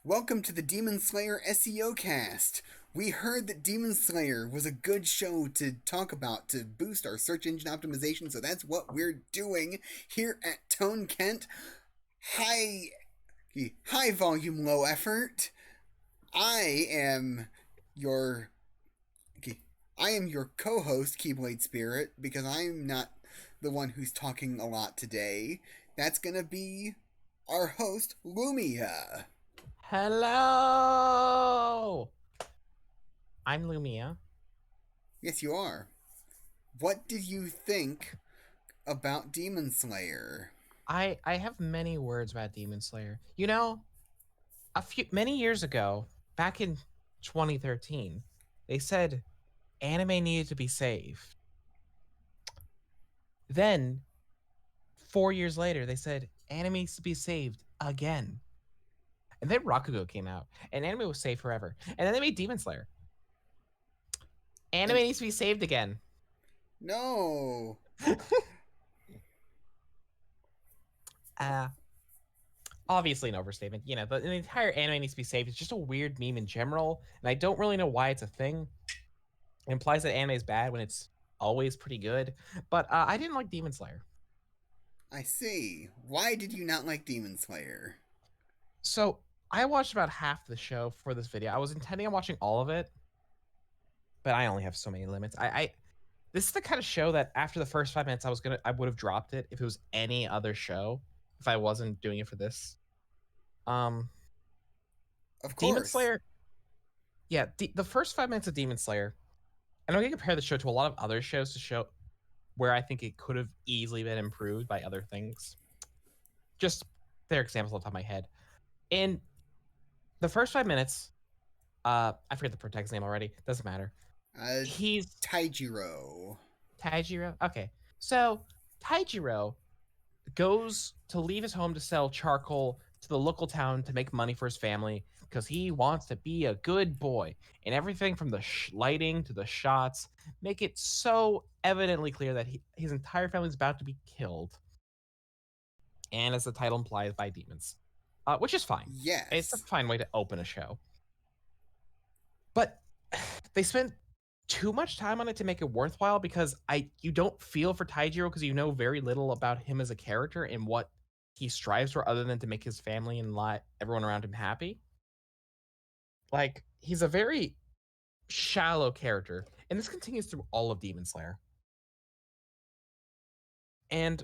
Welcome to the Demon Slayer SEOcast. We heard that Demon Slayer was a good show to talk about to boost our search engine optimization, so that's what we're doing here at Tone Kent. High, high volume, low effort. I am your, I am your co-host, Keyblade Spirit, because I'm not the one who's talking a lot today. That's gonna be our host, Lumia. Hello! I'm Lumia. Yes, you are. What did you think about Demon Slayer? I have many words about Demon Slayer. You know, a few many years ago, back in 2013, they said anime needed to be saved. Then, 4 years later, they said anime needs to be saved again. And then Rakugo came out, and anime was saved forever. And then they made Demon Slayer. Anime And needs to be saved again. no. uh, Obviously an overstatement. You know, the entire anime needs to be saved. It's just a weird meme in general, and I don't really know why it's a thing. It implies that anime is bad when it's always pretty good. But I didn't like Demon Slayer. I see. Why did you not like Demon Slayer? So I watched about half the show for this video. I was intending on watching all of it, but I only have so many limits. I this is the kind of show that after the first 5 minutes, I would have dropped it if it was any other show. If I wasn't doing it for this, um, Of Demon course. Slayer. Yeah, the first 5 minutes of Demon Slayer, and I'm gonna compare the show to a lot of other shows to show where I think it could have easily been improved by other things. Just their examples off the top of my head. In the first 5 minutes, I forget the protagonist's name already. Doesn't matter. Uh, He's Taijiro. Taijiro. Okay, so Taijiro goes to leave his home to sell charcoal to the local town to make money for his family because he wants to be a good boy. And everything from the lighting to the shots make it so evidently clear that his entire family is about to be killed. And as the title implies, by demons, which is fine. It's a Yes. fine way to open a show. But they spent too much time on it to make it worthwhile because you don't feel for Taijiro because you know very little about him as a character and what he strives for other than to make his family and everyone around him happy. Like he's a very shallow character, and this continues through all of Demon Slayer. And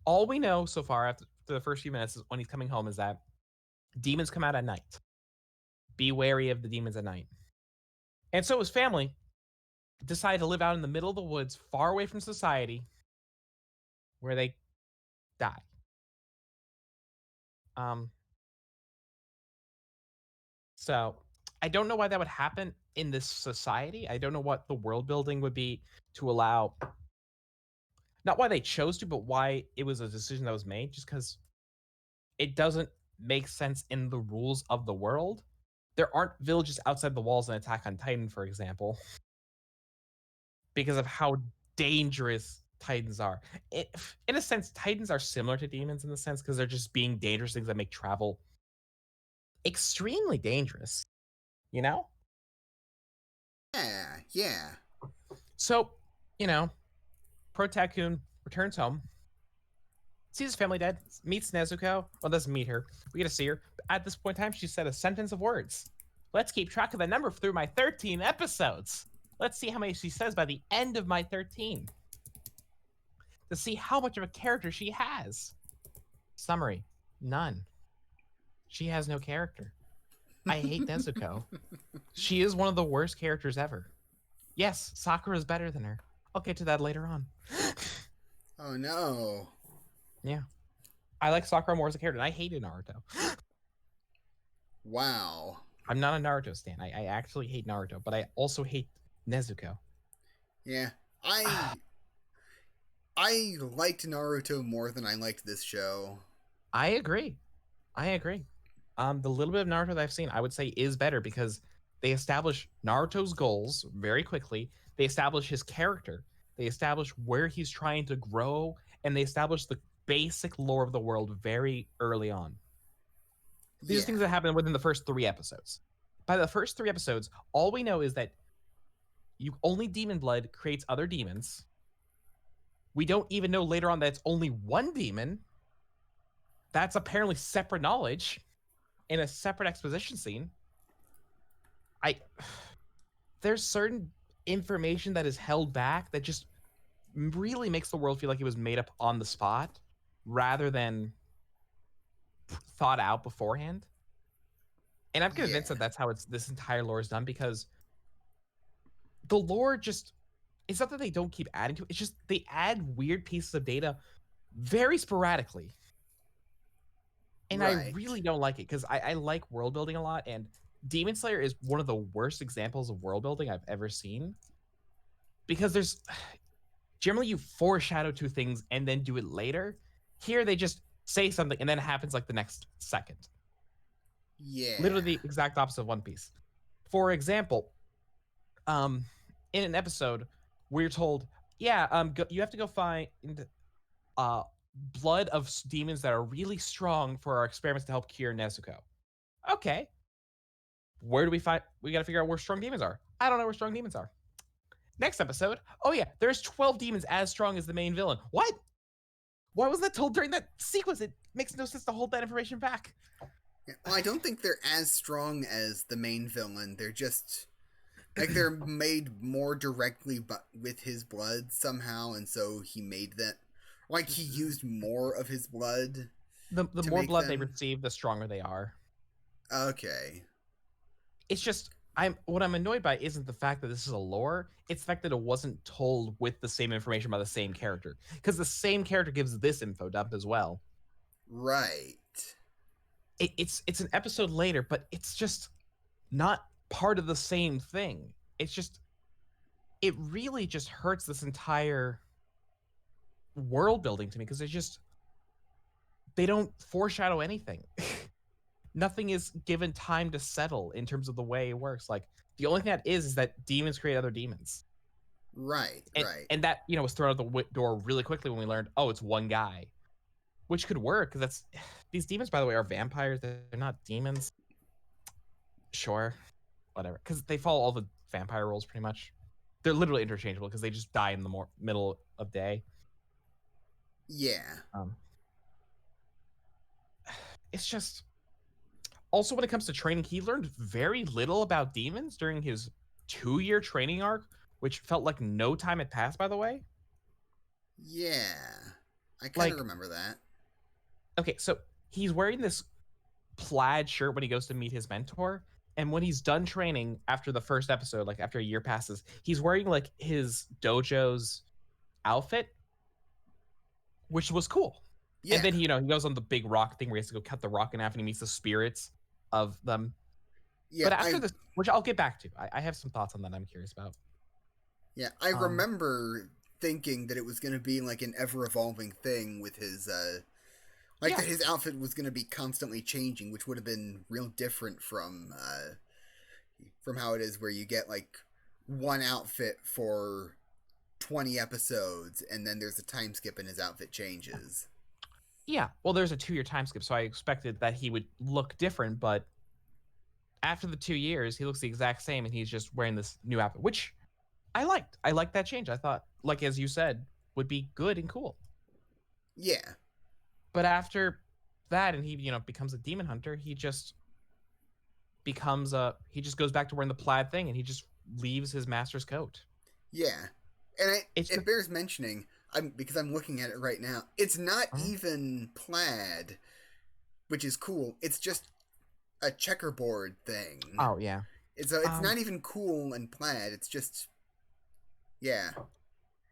all we know so far after the first few minutes is when he's coming home is that demons come out at night. Be wary of the demons at night. And so his family decided to live out in the middle of the woods, far away from society, where they die. Um, so I don't know why that would happen in this society. I don't know what the world building would be to allow, not why they chose to, but why it was a decision that was made, just because it doesn't make sense in the rules of the world. There aren't villages outside the walls in Attack on Titan, for example, because of how dangerous Titans are. In a sense, Titans are similar to demons in the sense because they're just being dangerous things that make travel extremely dangerous, you know? Yeah, yeah. So, you know, Pro Tycoon returns home, sees his family dead, meets Nezuko. Well, doesn't meet her. We get to see her. At this point in time, she said a sentence of words. Let's keep track of the number through my 13 episodes. Let's see how many she says by the end of my 13 to see how much of a character she has. Summary: none. She has no character. I hate Nezuko. She is one of the worst characters ever. Yes, Sakura is better than her. I'll get to that later on. Oh no. Yeah. I like Sakura more as a character, and I hated Naruto. Wow. I'm not a Naruto stan. I actually hate Naruto, but I also hate Nezuko. Yeah. I liked Naruto more than I liked this show. I agree. I agree. The little bit of Naruto that I've seen, I would say is better because they establish Naruto's goals very quickly. They establish his character. They establish where he's trying to grow, and they establish the basic lore of the world very early on. These are Yeah. things that happen within the first 3 episodes. By the first 3 episodes, all we know is that only demon blood creates other demons. We don't even know later on that it's only one demon. That's apparently separate knowledge in a separate exposition scene. There's certain information that is held back that just really makes the world feel like it was made up on the spot rather than thought out beforehand. And I'm convinced Yeah. that that's how this entire lore is done, because the lore just, it's not that they don't keep adding to it, it's just they add weird pieces of data very sporadically. And I Right. really don't like it, because I like world building a lot, and Demon Slayer is one of the worst examples of world building I've ever seen. Because there's generally you foreshadow 2 things and then do it later. Here they just say something and then it happens like the next second. Yeah. Literally the exact opposite of One Piece. For example, in an episode, we're told, yeah, you have to go find uh, blood of demons that are really strong for our experiments to help cure Nezuko. Okay. Where do we find? We got to figure out where strong demons are. I don't know where strong demons are. Next episode, oh yeah, there's 12 demons as strong as the main villain. What? Why was that told during that sequence? It makes no sense to hold that information back. Well, I don't think they're as strong as the main villain. They're just like they're made more directly but with his blood somehow, and so he made that. Like he used more of his blood. The to more make blood they them. receive, the stronger they are. Okay. It's just what I'm annoyed by isn't the fact that this is a lore, it's the fact that it wasn't told with the same information by the same character. Because the same character gives this info dump as well. Right. It's an episode later, but it's just not part of the same thing. It's just, it really just hurts this entire world building to me, because they don't foreshadow anything. Nothing is given time to settle in terms of the way it works. Like, the only thing that is that demons create other demons. Right. And, Right. and that, was thrown out the door really quickly when we learned, oh, it's one guy. Which could work, because that's, these demons, by the way, are vampires. They're not demons. Sure. Whatever. Because they follow all the vampire rules pretty much. They're literally interchangeable, because they just die in the middle of day. Yeah. It's just, also when it comes to training, he learned very little about demons during his 2-year training arc, which felt like no time had passed, by the way. Yeah. I kind Like, of remember that. okay, so he's wearing this plaid shirt when he goes to meet his mentor, and when he's done training after the first episode, like after a year passes, he's wearing like his dojo's outfit, which was cool. Yeah. And then he goes on the big rock thing where he has to go cut the rock in half, and he meets the spirits of them. Yeah. But after this, which I'll get back to, I have some thoughts on that I'm curious about. Yeah. I remember thinking that it was going to be like an ever evolving thing with his that his outfit was going to be constantly changing, which would have been real different from how it is, where you get like one outfit for 20 episodes and then there's a time skip and his outfit changes. Yeah, well, there's a 2-year time skip, so I expected that he would look different, but after the 2 years, he looks the exact same, and he's just wearing this new outfit, which I liked. I liked that change. I thought, like as you said, would be good and cool. Yeah. But after that, and he becomes a demon hunter, he just goes back to wearing the plaid thing, and he just leaves his master's coat. Yeah. And it bears mentioning, because I'm looking at it right now, it's not even plaid, which is cool. It's just a checkerboard thing. Oh yeah. It's not even cool and plaid. It's just, yeah,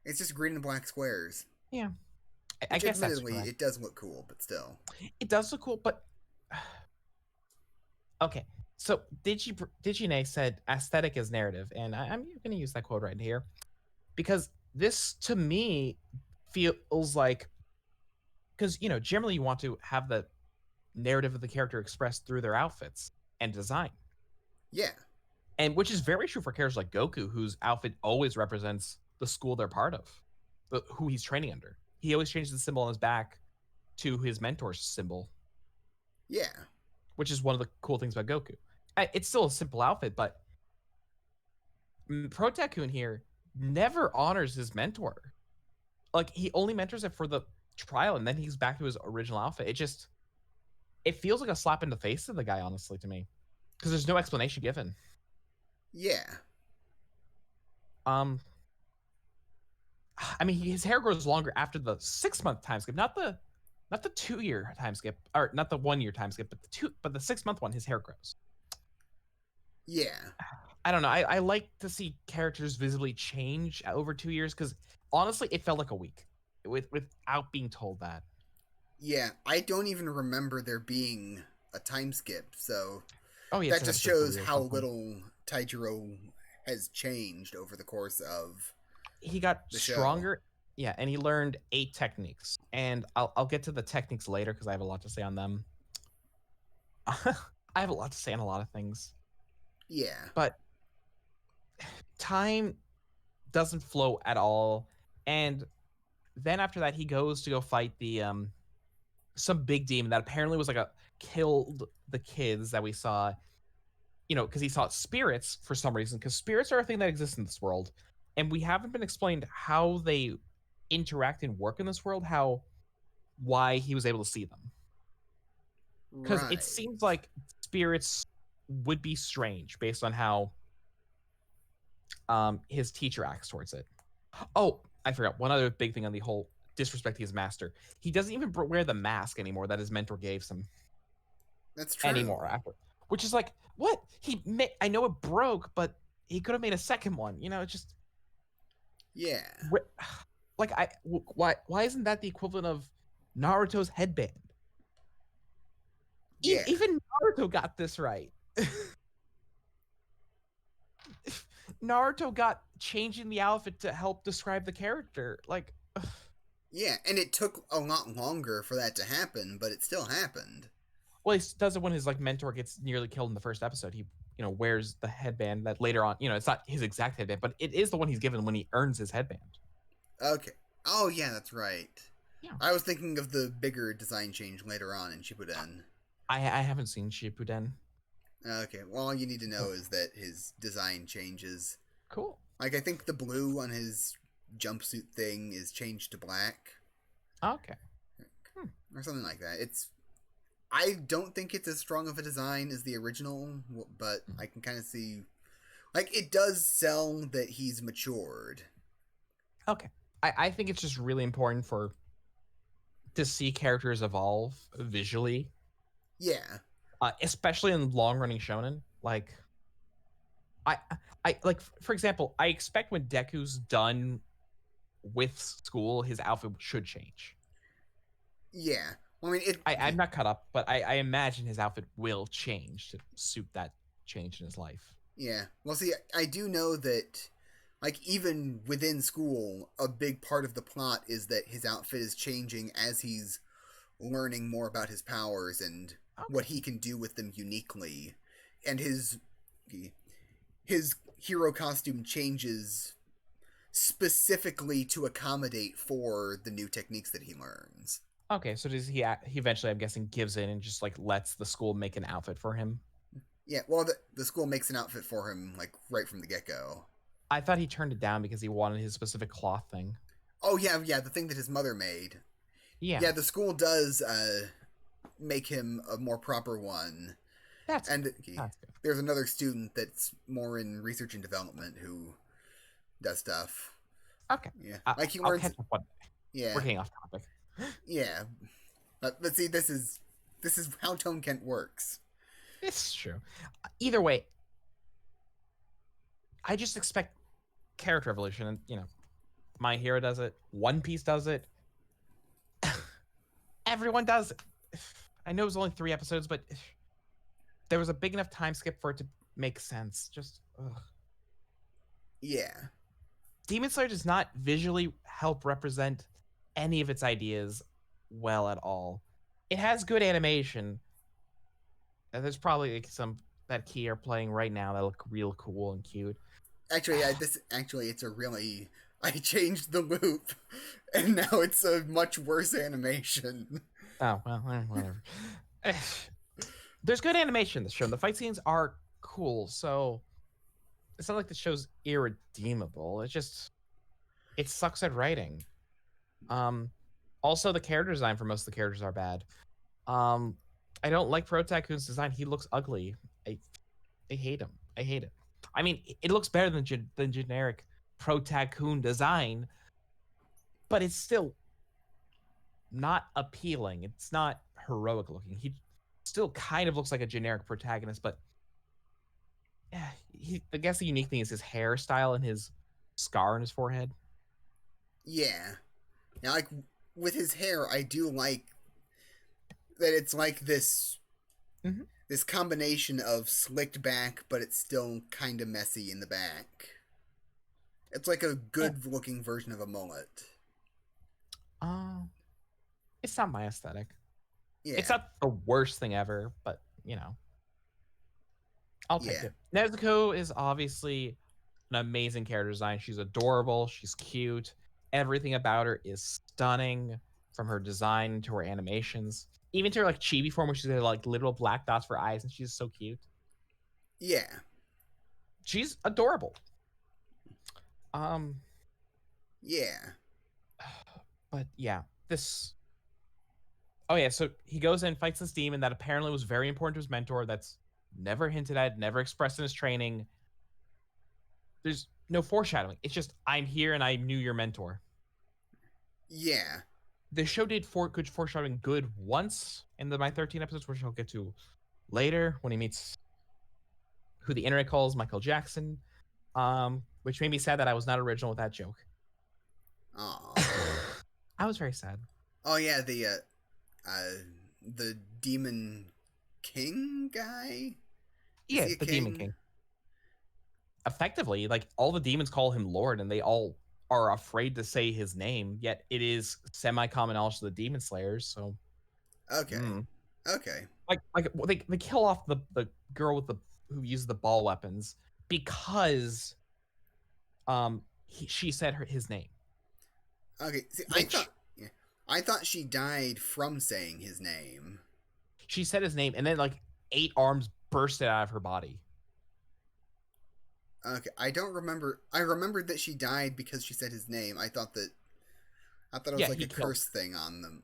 it's just green and black squares. Yeah, I guess admittedly, that's it does look cool, but still, it does look cool. But okay, so Digine said aesthetic is narrative, and I'm going to use that quote right here, because this to me feels like, because generally you want to have the narrative of the character expressed through their outfits and design. Yeah. And which is very true for characters like Goku, whose outfit always represents the school they're part of, who he's training under. He always changes the symbol on his back to his mentor's symbol. Yeah. which is one of the cool things about Goku. It's still a simple outfit, but Pro Tycoon here never honors his mentor. Like, he only mentors it for the trial, and then he's back to his original outfit. It feels like a slap in the face to the guy, honestly, to me, because there's no explanation given. Yeah. I mean, his hair grows longer after the 6-month time skip, not the 2-year time skip, or not the 1-year time skip, but the 6-month one. His hair grows. Yeah. I don't know. I like to see characters visibly change over 2 years, because honestly, it felt like a week without being told that. Yeah, I don't even remember there being a time skip, so Oh yeah, that just shows how little Taijiro has changed over the course of he got the stronger. Show. Yeah, and he learned 8 techniques, and I'll get to the techniques later because I have a lot to say on them. I have a lot to say on a lot of things. Yeah, but time doesn't flow at all, and then after that he goes to go fight the some big demon that apparently was like a killed the kids that we saw, because he saw spirits for some reason, because spirits are a thing that exists in this world, and we haven't been explained how they interact and work in this world, why he was able to see them, because right. it seems like spirits would be strange based on how his teacher acts towards it. Oh, I forgot one other big thing on the whole disrespecting his master. He doesn't even wear the mask anymore that his mentor gave him That's true. anymore after, which is like, what? I know it broke, but he could have made a second one. It's just, Yeah. like, why isn't that the equivalent of Naruto's headband? Yeah. Even Naruto got this right. Naruto got changing the outfit to help describe the character. Like, yeah, and it took a lot longer for that to happen, but it still happened. well, he does it when his mentor gets nearly killed in the first episode. He wears the headband that later on, it's not his exact headband, but it is the one he's given when he earns his headband. Okay. Oh yeah, that's right. Yeah. I was thinking of the bigger design change later on in Shippuden. I haven't seen Shippuden. Okay, well, all you need to know is that his design changes. Cool. Like, I think the blue on his jumpsuit thing is changed to black. Okay. Or something like that. I don't think it's as strong of a design as the original, but I can kind of see, like, it does sell that he's matured. Okay. I think it's just really important to see characters evolve visually. Yeah. Especially in long-running shonen. Like, I like, for example, I expect when Deku's done with school, his outfit should change. Yeah. Well, I mean, I'm not caught up, but I imagine his outfit will change to suit that change in his life. Yeah. Well, see, I do know that, like, even within school, a big part of the plot is that his outfit is changing as he's learning more about his powers and what he can do with them uniquely. And his hero costume changes specifically to accommodate for the new techniques that he learns. Okay, so does he eventually, I'm guessing, gives in and just like lets the school make an outfit for him? Yeah, well, the school makes an outfit for him, like, right from the get-go. I thought he turned it down because he wanted his specific cloth thing. Oh, yeah, the thing that his mother made. Yeah. Yeah, the school does make him a more proper one. That's good. There's another student that's more in research and development who does stuff. Okay. Yeah. Like, he learns... Yeah. We're getting off topic. Yeah. But see, this is how Tone Kent works. It's true. Either way, I just expect character evolution, and My Hero does it, One Piece does it, everyone does it. I know it was only 3 episodes, but there was a big enough time skip for it to make sense. Just yeah. Demon Slayer does not visually help represent any of its ideas well at all. It has good animation. There's probably like some that Key are playing right now that look real cool and cute. Actually, it's a really... I changed the loop, and now it's a much worse animation. Oh, well, whatever. There's good animation in the show. The fight scenes are cool, so it's not like the show's irredeemable. It sucks at writing. Um, Also the character design for most of the characters are bad. Um, I don't like Pro Tycoon's design. He looks ugly. I I hate him. I hate it. I mean, it looks better than generic Pro Tycoon design, but it's still not appealing. It's not heroic looking. He still kind of looks like a generic protagonist, but yeah, I guess the unique thing is his hairstyle and his scar on his forehead. Yeah. Now, like, with his hair, I do like that it's like Mhm. this combination of slicked back, but it's still kind of messy in the back. It's like a Yeah. good looking version of a mullet. Uh, it's not my aesthetic. Yeah. It's not the worst thing ever, but you know, I'll take Yeah. it. Nezuko is obviously an amazing character design. She's adorable. She's cute. Everything about her is stunning, from her design to her animations, even to her like chibi form, where she's got like literal black dots for eyes, and she's so cute. Yeah. She's adorable. Yeah. But yeah, this. Oh yeah, so he goes in, fights this demon that apparently was very important to his mentor. That's never hinted at, never expressed in his training. There's no foreshadowing. It's just I'm here and I knew your mentor. Yeah. The show did good foreshadowing good once in my 13 episodes, which I'll get to later when he meets who the internet calls Michael Jackson. Which made me sad that I was not original with that joke. Aw. I was very sad. Oh yeah, the demon king guy. Is Yeah, he a the king? Demon King. Effectively, like all the demons call him Lord, and they all are afraid to say his name. Yet it is semi-common knowledge to the Demon Slayers. So, Okay. Okay. well, they kill off the girl with the who uses the ball weapons because she said his name, Okay. See, which I thought she died from saying his name. she said his name, and then like 8 arms bursted out of her body. Okay, I don't remember. I remembered that she died because she said his name. I thought it was Yeah, like he a killed. curse thing on them.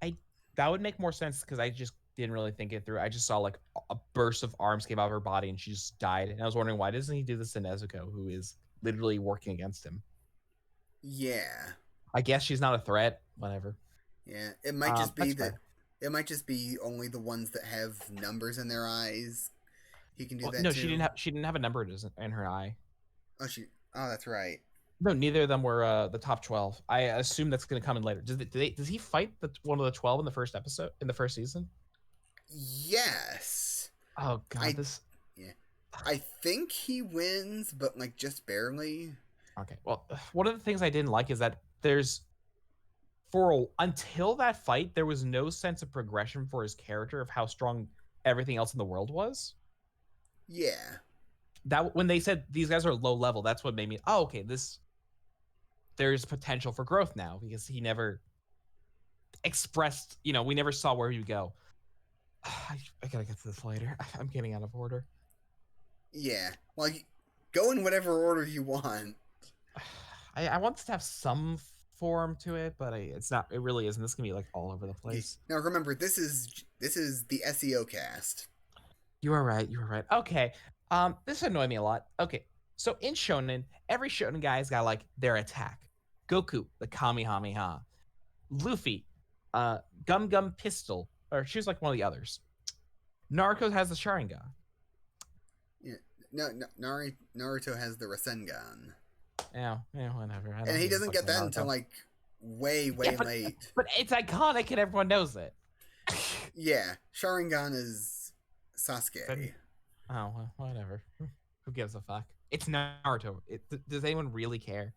I That would make more sense because I just didn't really think it through. I just saw like a burst of arms came out of her body and she just died. And I was wondering, why doesn't he do this to Nezuko, who is literally working against him? Yeah. I guess she's not a threat. Whatever. Yeah. It might just be That's that. fair. It might just be only the ones that have numbers in their eyes. He can do Well, that no, too. she didn't have a number in her eye. Oh, she. Oh, that's right. No, neither of them were the top 12. I assume that's going to come in later. Does he fight one of the 12 in the first episode in the first season? Yes. Oh god, this. Yeah. I think he wins, but like just barely. Okay. Well, one of the things I didn't like is that until that fight, there was no sense of progression for his character of how strong everything else in the world was. Yeah. That when they said these guys are low level, that's what made me, oh, okay, there's potential for growth now, because he never expressed, we never saw where he would go. I gotta get to this later. I'm getting out of order. Yeah. Like, go in whatever order you want. I want this to have some form to it, but it's not. It really isn't. This can be like all over the place. Now remember, this is the SEOcast. You are right. You are right. Okay. This annoyed me a lot. Okay. So in Shonen, every Shonen guy's got like their attack. Goku, the Kamehameha. Luffy, Gum Gum Pistol, or choose like one of the others. Naruto has the Sharingan. Yeah. No, Naruto has the Rasengan. Yeah, whatever. And he doesn't get that until like way late. But it's iconic and everyone knows it. Yeah, Sharingan is Sasuke. Oh, well, whatever. Who gives a fuck? It's Naruto. Does anyone really care?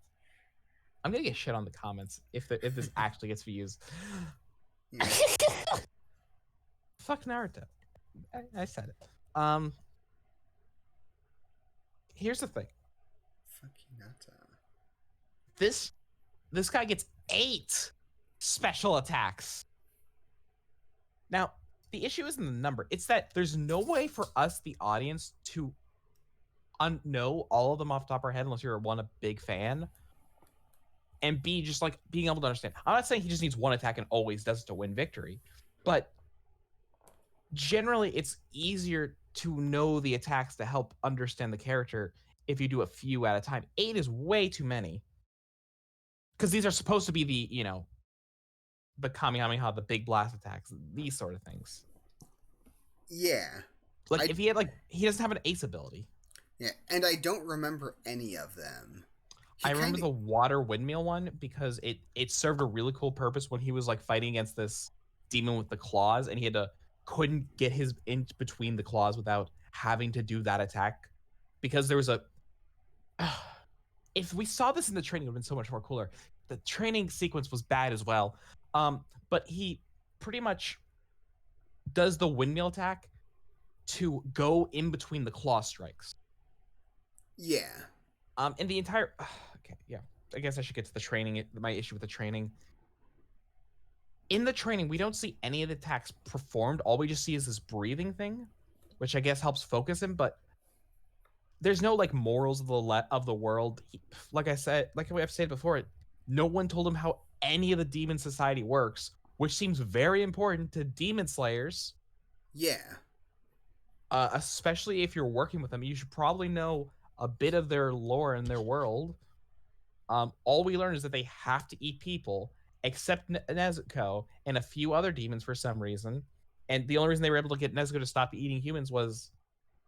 I'm gonna get shit on the comments if this actually gets views. Yeah. Fuck Naruto. I said it. Here's the thing. Fuck Hinata. This guy gets 8 special attacks. Now, the issue isn't the number. It's that there's no way for us, the audience, to know all of them off the top of our head unless you're one, a big fan, and B, just like being able to understand. I'm not saying he just needs one attack and always does it to win victory, but generally it's easier to know the attacks to help understand the character if you do a few at a time. 8 is way too many. Because these are supposed to be the, the Kamehameha, the big blast attacks, these sort of things. Yeah. Like, if he had, he doesn't have an ace ability. Yeah, and I don't remember any of them. I remember the water windmill one because it served a really cool purpose when he was, fighting against this demon with the claws, and he couldn't get his inch between the claws without having to do that attack. Because there was if we saw this in the training, it would have been so much more cooler. The training sequence was bad as well. But he pretty much does the windmill attack to go in between the claw strikes. Yeah. And the entire... Okay, yeah. I guess I should get to the training. My issue with the training. In the training, we don't see any of the attacks performed. All we just see is this breathing thing, which I guess helps focus him, but there's no morals of the world. Like I said, like I've said before, no one told him how any of the demon society works, which seems very important to demon slayers. Yeah. Especially if you're working with them, you should probably know a bit of their lore and their world. All we learn is that they have to eat people, except Nezuko and a few other demons for some reason. And the only reason they were able to get Nezuko to stop eating humans was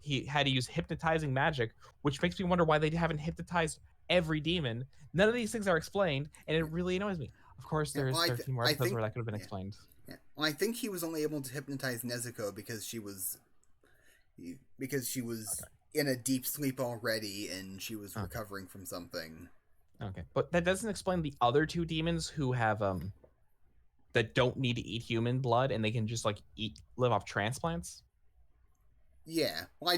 he had to use hypnotizing magic, which makes me wonder why they haven't hypnotized every demon. None of these things are explained, and it really annoys me. Of course, there's 13 more episodes where that could have been explained. Yeah. Well, I think he was only able to hypnotize Nezuko because she was in a deep sleep already, and she was recovering from something. Okay, but that doesn't explain the other two demons who have that don't need to eat human blood and they can just live off transplants. Yeah, well,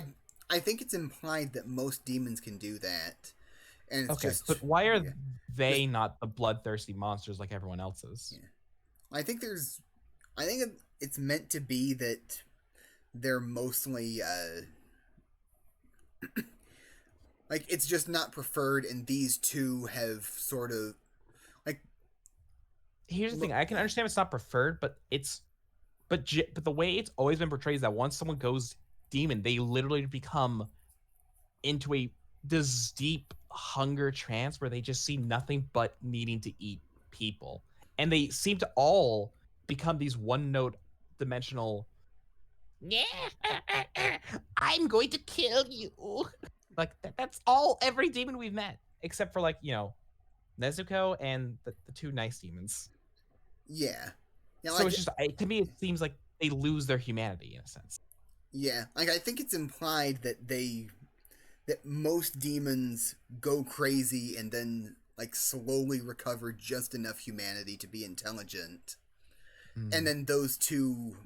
I think it's implied that most demons can do that, and it's but why are they not the bloodthirsty monsters like everyone else is? Yeah. I think it's meant to be that they're mostly it's just not preferred, and these two have sort of Here's the thing: I can understand it's not preferred, but but the way it's always been portrayed is that once someone goes demon, they literally become into this deep hunger trance where they just see nothing but needing to eat people, and they seem to all become these one-note dimensional. Yeah, I'm going to kill you. That's all every demon we've met, except for Nezuko and the two nice demons. Yeah. So it's just to me it seems like they lose their humanity in a sense. Yeah, I think it's implied that most demons go crazy and then slowly recover just enough humanity to be intelligent. And then those two,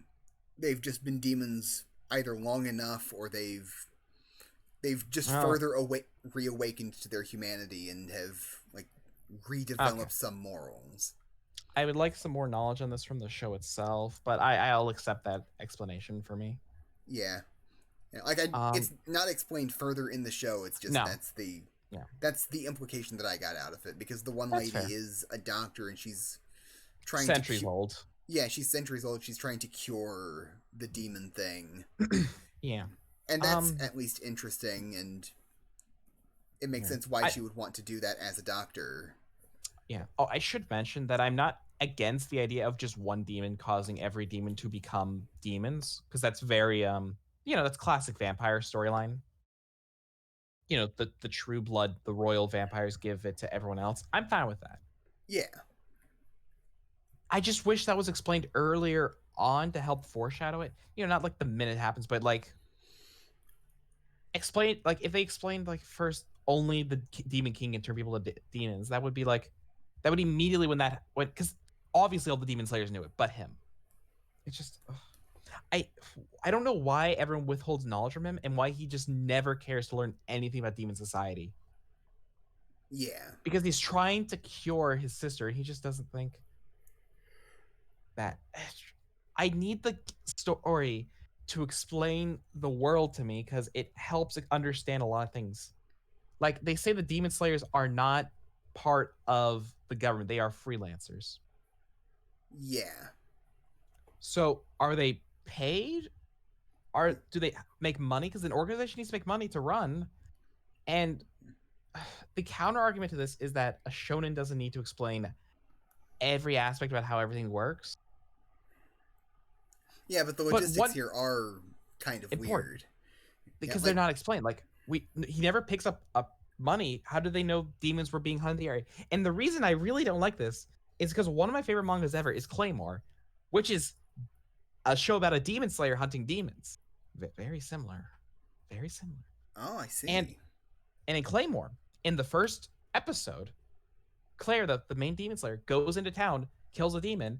they've just been demons either long enough or they've just further reawakened to their humanity and have redeveloped some morals. I would like some more knowledge on this from the show itself, but I'll accept that explanation for me. Yeah. It's not explained further in the show. It's just that's the implication that I got out of it, because the one lady is a doctor and she's trying centuries old. Yeah, she's centuries old. She's trying to cure the demon thing. Yeah. And that's at least interesting, and it makes sense why she would want to do that as a doctor. Yeah. Oh, I should mention that I'm not against the idea of just one demon causing every demon to become demons, because that's very that's classic vampire storyline. The true blood, the royal vampires give it to everyone else. I'm fine with that. Yeah. I just wish that was explained earlier on to help foreshadow it. Not the minute it happens, but explain if they explained first only the demon king can turn people to demons, that would be that would immediately because obviously all the demon slayers knew it, but him. It's just I don't know why everyone withholds knowledge from him and why he just never cares to learn anything about demon society. Yeah. Because he's trying to cure his sister and he just doesn't think that. I need the story to explain the world to me because it helps understand a lot of things. Like they say the demon slayers are not part of the government, they are freelancers. Yeah. So are they paid? Do they make money? Because an organization needs to make money to run. And the counter argument to this is that a shonen doesn't need to explain every aspect about how everything works. Yeah, but the But logistics what here are kind of important? weird. Yeah, Because they're like, not explained. Like he never picks up money. How do they know demons were being hunted in the area? And the reason I really don't like this is because one of my favorite mangas ever is Claymore, which is a show about a demon slayer hunting demons. Very similar, very similar. oh, I And see. in Claymore, in the first episode, Claire, the main demon slayer, goes into town, kills a demon,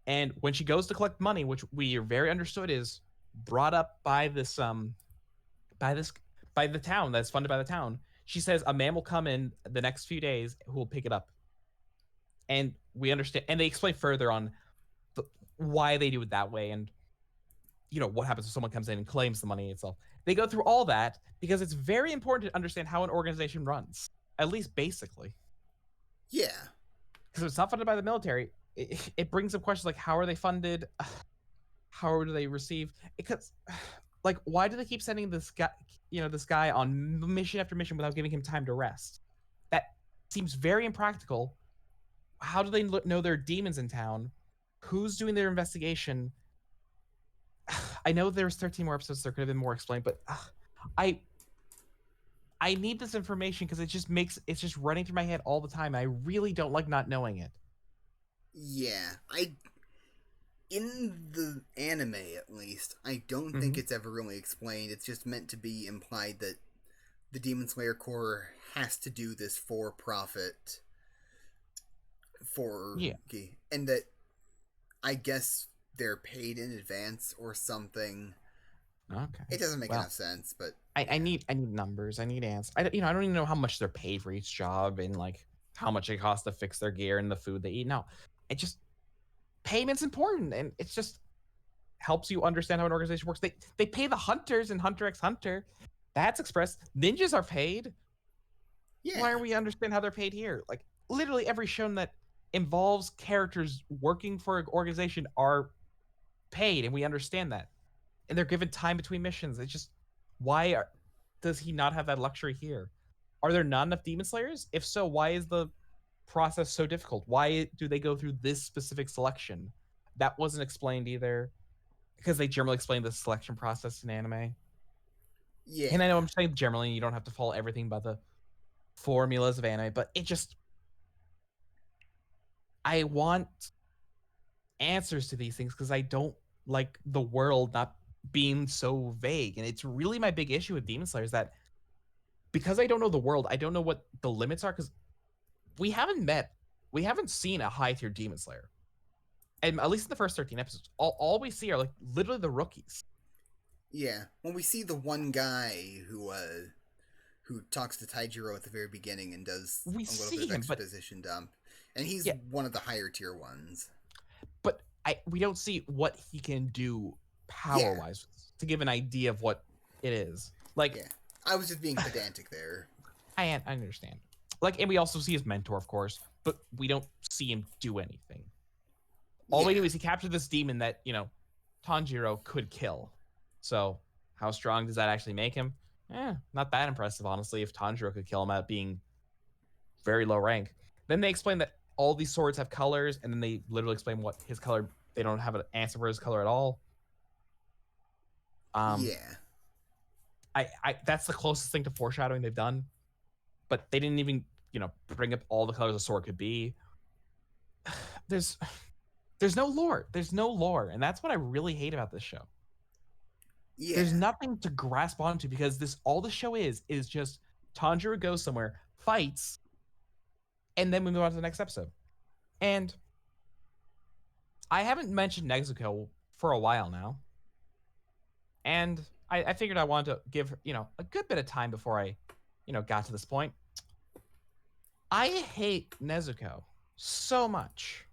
and when she goes to collect money, which we are very understood is brought up by this by this by the town that's funded by the town, she says a man will come in the next few days who will pick it up. And we understand, and they explain further on why they do it that way, and what happens if someone comes in and claims the money itself. They go through all that because it's very important to understand how an organization runs, at least basically. Yeah. Because if it's not funded by the military, it brings up questions like how are they funded, how do they receive? Because like why do they keep sending this guy on mission after mission without giving him time to rest? That seems very impractical. How do they know there are demons in town? Who's doing their investigation? I know there's 13 more episodes, there could have been more explained, but I need this information because it's just running through my head all the time. I really don't like not knowing it. Yeah. In the anime, at least, I don't think Mm-hmm. it's ever really explained. It's just meant to be implied that the Demon Slayer Corps has to do this for profit. Yeah. And that I guess they're paid in advance or something. Okay. It doesn't make Well, enough sense, but I, yeah. I need I need numbers. I need answers. I don't even know how much they're paid for each job and like how much it costs to fix their gear and the food they eat. No, it just payment's important, and it's just helps you understand how an organization works. They pay the hunters in Hunter x Hunter. That's expressed. Ninjas are paid. Yeah. Why are we understand how they're paid here? Like literally every shown that involves characters working for an organization are paid, and we understand that. And they're given time between missions. It's just does he not have that luxury here? Are there not enough demon slayers? If so, why is the process so difficult? Why do they go through this specific selection? That wasn't explained either, because they generally explain the selection process in anime. Yeah. And I know I'm saying generally you don't have to follow everything by the formulas of anime, but I want answers to these things because I don't like the world not being so vague. And it's really my big issue with Demon Slayer is that because I don't know the world, I don't know what the limits are because we haven't seen a high tier Demon Slayer. And at least in the first 13 episodes, all we see are like literally the rookies. Yeah. When we see the one guy who talks to Taijiro at the very beginning and does We a little bit see of him, but exposition dump, and he's yeah, one of the higher tier ones. but we don't see what he can do power Yeah. wise to give an idea of what it is. Like, Yeah. I was just being pedantic there. I understand. Like, and we also see his mentor, of course, but we don't see him do anything. All we Yeah. do is he captured this demon that, Tanjiro could kill. So, how strong does that actually make him? Not that impressive, honestly, if Tanjiro could kill him at being very low rank. Then they explain that all these swords have colors, and then they literally explain what his color, they don't have an answer for his color at all. Yeah. That's the closest thing to foreshadowing they've done, but they didn't even, bring up all the colors a sword could be. There's there's no lore. There's no lore, and that's what I really hate about this show. Yeah. There's nothing to grasp onto because all the show is just Tanjiro goes somewhere, fights, and then we move on to the next episode. And I haven't mentioned Nezuko for a while now, and I figured I wanted to give a good bit of time before I got to this point. I hate Nezuko so much.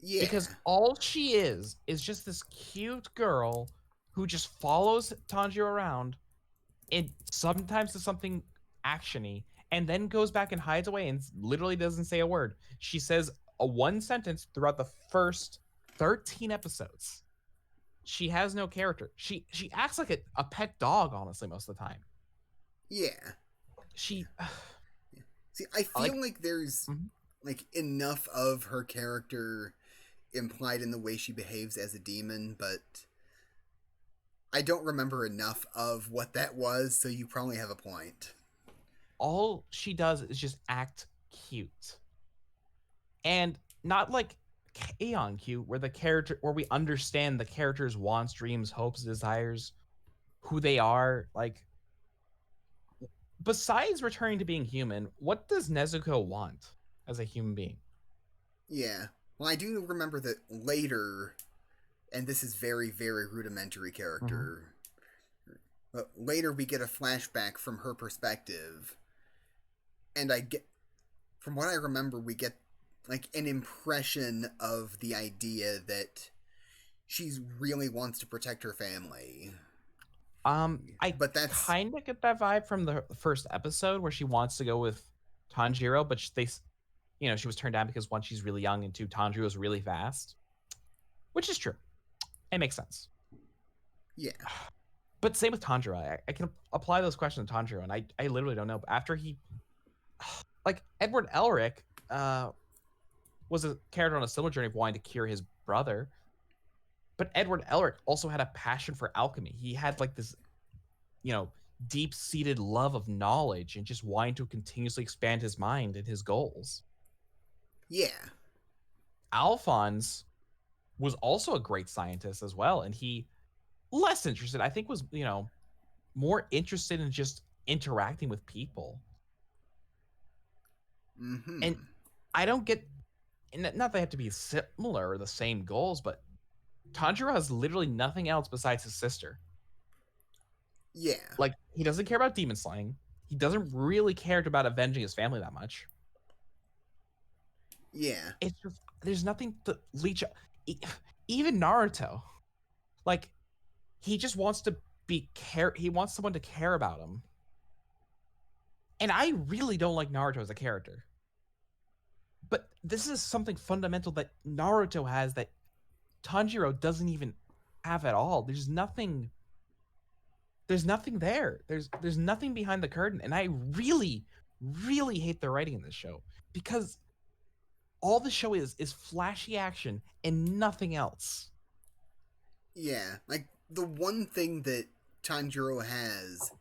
Yeah. Because all she is just this cute girl who just follows Tanjiro around. It sometimes does something actiony and then goes back and hides away and literally doesn't say a word. She says a one sentence throughout the first 13 episodes. She has no character. She acts like a pet dog, honestly, most of the time. Yeah. She See, I feel like there's mhm. like enough of her character implied in the way she behaves as a demon, but I don't remember enough of what that was, so you probably have a point. All she does is just act cute. And not like Aeon cute, where we understand the character's wants, dreams, hopes, desires, who they are. Like, besides returning to being human, what does Nezuko want as a human being? Yeah. Well, I do remember that later, and this is very, very rudimentary Mhm. character, but later we get a flashback from her perspective, and I get, from what I remember, we get like an impression of the idea that she really wants to protect her family. I But that's, kind of get that vibe from the first episode where she wants to go with Tanjiro, but she was turned down because one, she's really young, and two, Tanjiro is really fast, which is true. It makes sense. yeah. But same with Tanjiro. I can apply those questions to Tanjiro, and I literally don't know. But after he, like Edward Elric, was a character on a similar journey of wanting to cure his brother, but Edward Elric also had a passion for alchemy. He had like this, you know, deep seated love of knowledge and just wanting to continuously expand his mind and his goals. Yeah. Alphonse was also a great scientist as well, and he less interested, I think, was more interested in just interacting with people. And Mm-hmm. I don't get, and not they have to be similar or the same goals, but Tanjiro has literally nothing else besides his sister. Yeah. Like, he doesn't care about demon slaying. He doesn't really care about avenging his family that much. Yeah. It's just there's nothing to leech. Even Naruto, like, he just wants to be care. He wants someone to care about him. And I really don't like Naruto as a character. But this is something fundamental that Naruto has that Tanjiro doesn't even have at all. There's nothing. There's nothing there. There's nothing behind the curtain, and I really, really hate the writing in this show because all the show is flashy action and nothing else. Yeah. Like, the one thing that Tanjiro has,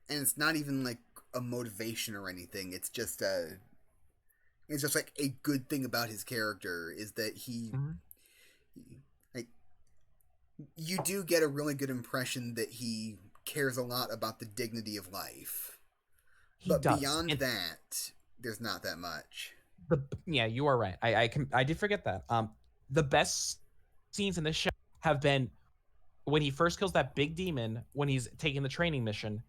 and it's not even like a motivation or anything, it's just like a good thing about his character is that Mhm. like, you do get a really good impression that he cares a lot about the dignity of life. He But does, beyond and that, there's not that much. the yeah, you are right. I did forget that. The best scenes in this show have been when he first kills that big demon when he's taking the training mission,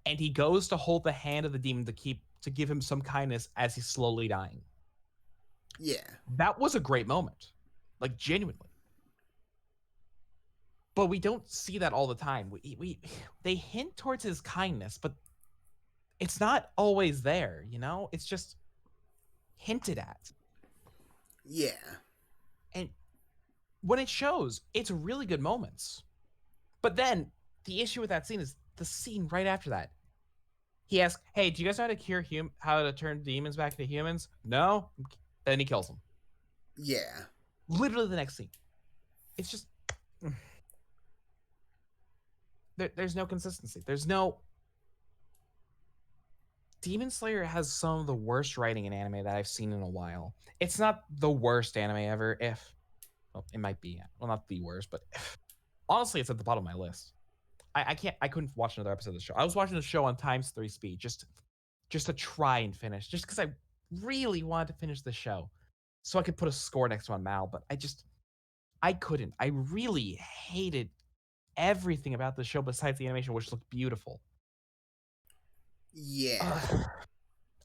and he goes to hold the hand of the demon to give him some kindness as he's slowly dying. Yeah. That was a great moment, like genuinely. But we don't see that all the time. We they hint towards his kindness, but it's not always there. It's just hinted at. Yeah. And when it shows, it's really good moments. But then the issue with that scene is the scene right after that. He asks, "Hey, do you guys know how to turn demons back into humans?" No. Then he kills them. Yeah. Literally the next scene. It's just there's no consistency. There's no Demon Slayer has some of the worst writing in anime that I've seen in a while. It's not the worst anime ever. If well, it might be. Well, not the worst, but honestly, it's at the bottom of my list. I couldn't watch another episode of the show. I was watching the show on times 3 speed just to try and finish, just because I really wanted to finish the show, so I could put a score next to my Mal. But I couldn't. I really hated everything about the show besides the animation, which looked beautiful. Yeah. Ugh.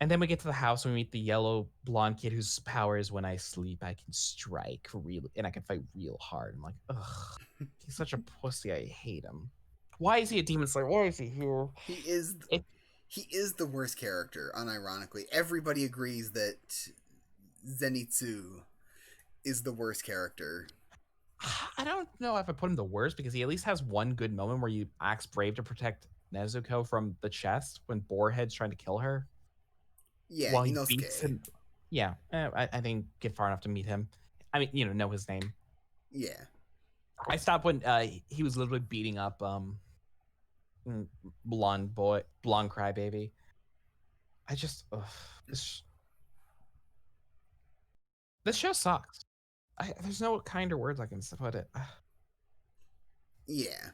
And then we get to the house and we meet the yellow blonde kid whose power is when I sleep, I can strike really and I can fight real hard. I'm like, ugh, he's such a pussy. I hate him. Why is he a demon slayer? Why is he here? He is It, he is the worst character, unironically. Everybody agrees that Zenitsu is the worst character. I don't know if I put him the worst because he at least has one good moment where he acts brave to protect Nezuko from the chest when Boarhead's trying to kill her. Yeah, While he beats Inosuke. him. Yeah, I didn't get far enough to meet him. I mean, know his name. Yeah. I stopped when he was literally beating up blonde crybaby. I just this show sucks. There's no kinder words I can put it. Yeah.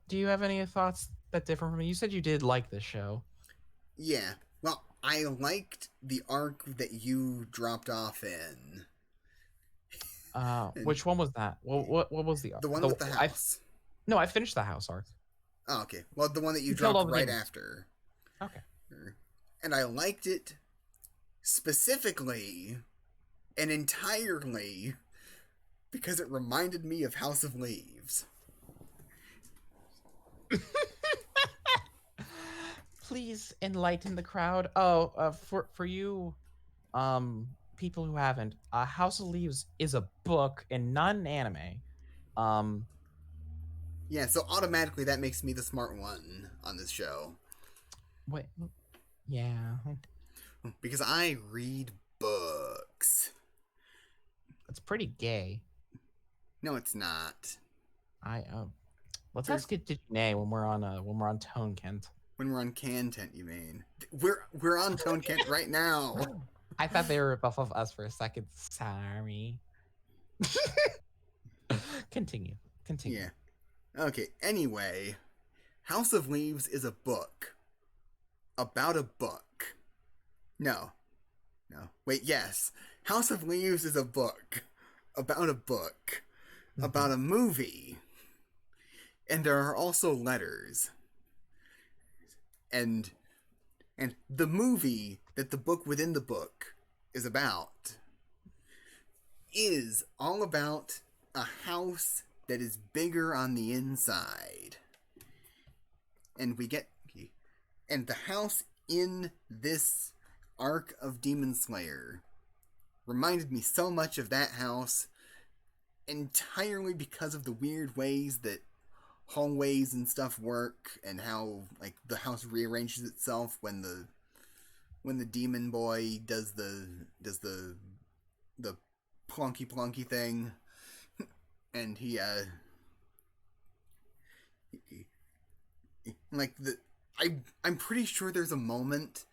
Do you have any thoughts that different from me? You said you did like this show. Yeah. Well, I liked the arc that you dropped off in. Which one was that? What was the one with the house? No, I finished the house arc. Oh, okay. Well, the one that you killed all dropped the right demons. after. Okay. And I liked it specifically and entirely because it reminded me of House of Leaves. Please enlighten the crowd. Oh, for you, people who haven't, House of Leaves is a book and not an anime. Yeah, so automatically that makes me the smart one on this show. Wait, yeah, because I read books. it's pretty gay. No, it's not. Let's ask it to Janae when we're on Tone Kent. When we're on Content, you mean? We're on Tone Kent right now. I thought they were above of us for a second. Sorry. Continue. Yeah. Okay, anyway, House of Leaves is a book. About a book. No. Wait, yes. House of Leaves is a book. About a book. Mm-hmm. About a movie. And there are also letters. And the movie that the book within the book is about is all about a house that is bigger on the inside. And the house in this arc of Demon Slayer reminded me so much of that house entirely because of the weird ways that hallways and stuff work and how like the house rearranges itself when the demon boy does the plunky thing. And he I'm pretty sure there's a moment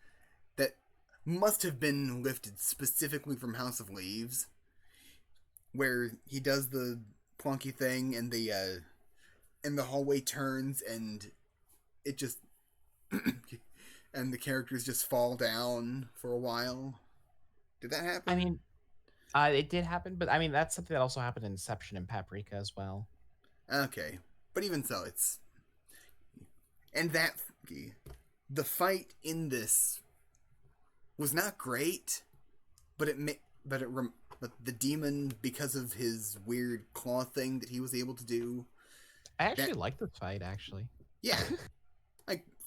that must have been lifted specifically from House of Leaves where he does the plunky thing and the hallway turns and it just and the characters just fall down for a while. Did that happen? I mean, it did happen, but I mean that's something that also happened in Inception and Paprika as well. Okay, but even so, the fight in this was not great, but the demon, because of his weird claw thing that he was able to do. I actually like this fight, actually. Yeah,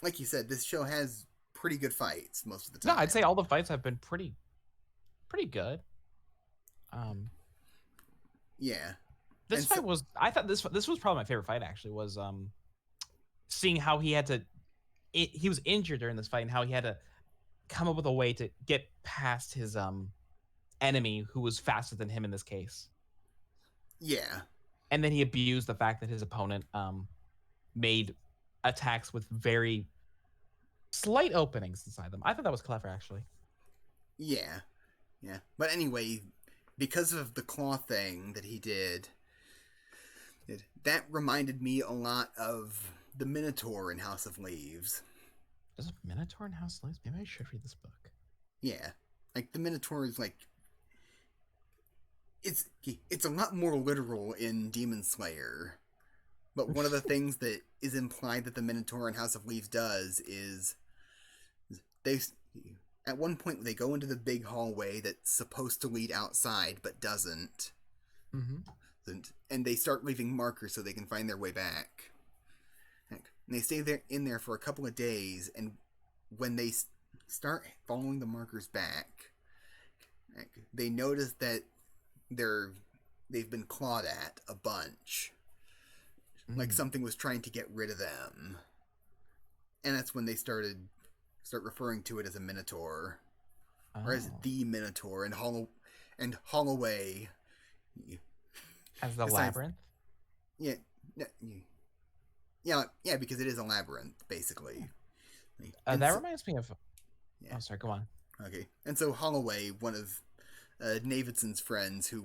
like you said, this show has pretty good fights most of the time. No, I'd say all the fights have been pretty good. Yeah. This fight was. I thought this was probably my favorite fight. Actually, was seeing how he had to. He was injured during this fight, and how he had to come up with a way to get past his enemy, who was faster than him in this case. Yeah. And then he abused the fact that his opponent made attacks with very slight openings inside them. I thought that was clever, actually. Yeah. But anyway, because of the claw thing that he did, that reminded me a lot of the Minotaur in House of Leaves. There's a Minotaur in House of Leaves? Maybe I should read this book. Yeah. Like, the Minotaur is like... It's a lot more literal in Demon Slayer. But one of the things that is implied that the Minotaur in House of Leaves does is they at one point they go into the big hallway that's supposed to lead outside but doesn't. And they start leaving markers so they can find their way back. And they stay there in there for a couple of days, and when they start following the markers back, they notice that they've been clawed at a bunch. Like something was trying to get rid of them. And that's when they start referring to it as a Minotaur. Or as the Minotaur, and Holloway as the labyrinth? Yeah, because it is a labyrinth, basically. That reminds me of... Yeah. Oh, sorry, go on. Okay. And so Holloway, one of Davidson's friends who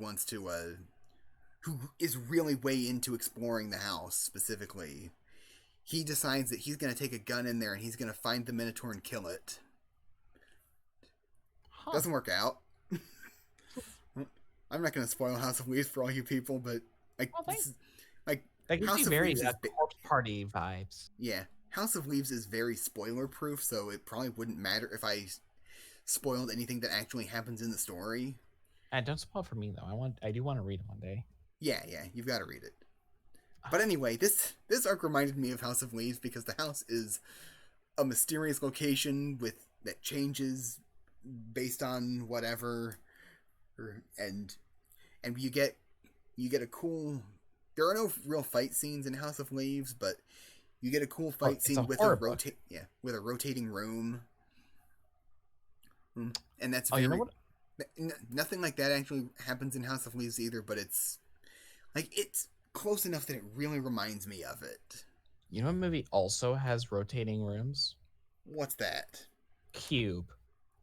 is really way into exploring the house, specifically, he decides that he's going to take a gun in there and he's going to find the Minotaur and kill it. Doesn't work out. I'm not going to spoil House of Leaves for all you people, but that gives me very corpse party vibes. Yeah, House of Leaves is very spoiler proof, so it probably wouldn't matter if I spoiled anything that actually happens in the story. And don't spoil for me though. I do want to read it one day. Yeah, you've got to read it. But anyway, this arc reminded me of House of Leaves because the house is a mysterious location that changes based on whatever, and you get a cool. There are no real fight scenes in House of Leaves, but you get a cool fight scene with a rotating room. And that's very... You know what? Nothing like that actually happens in House of Leaves either, but it's close enough that it really reminds me of it. You know what movie also has rotating rooms? What's that? Cube,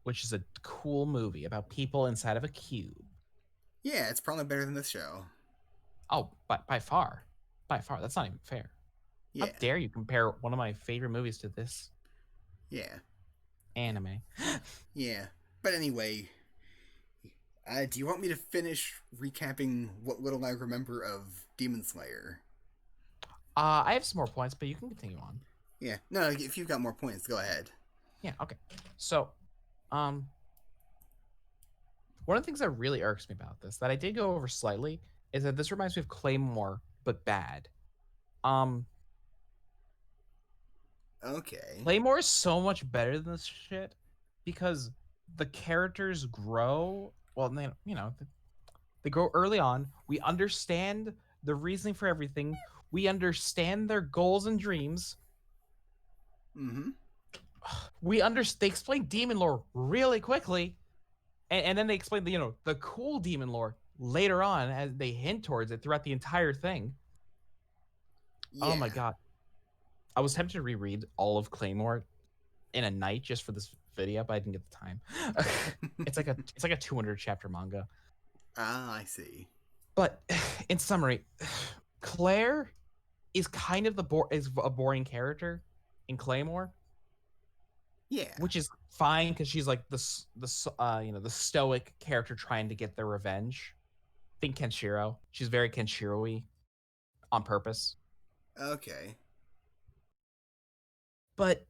which is a cool movie about people inside of a cube. Yeah, it's probably better than this show. Oh, by far. By far. That's not even fair. Yeah. How dare you compare one of my favorite movies to this? Yeah. Anime. Yeah. But anyway, do you want me to finish recapping what little I remember of Demon Slayer? I have some more points, but you can continue on. Yeah. No, if you've got more points, go ahead. Yeah, okay. So, one of the things that really irks me about this, that I did go over slightly, is that this reminds me of Claymore, but bad. Okay. Claymore is so much better than this shit because the characters grow. Well, they grow early on. We understand the reasoning for everything. We understand their goals and dreams. Mm-hmm. They explain demon lore really quickly, and then they explain the cool demon lore later on as they hint towards it throughout the entire thing. Yeah. Oh my god. I was tempted to reread all of Claymore in a night just for this video, but I didn't get the time. It's like a 200 chapter manga. Ah, I see. But in summary, Claire is kind of is a boring character in Claymore. Yeah. Which is fine because she's like the stoic character trying to get their revenge. Think Kenshiro. She's very Kenshiro-y on purpose. Okay. But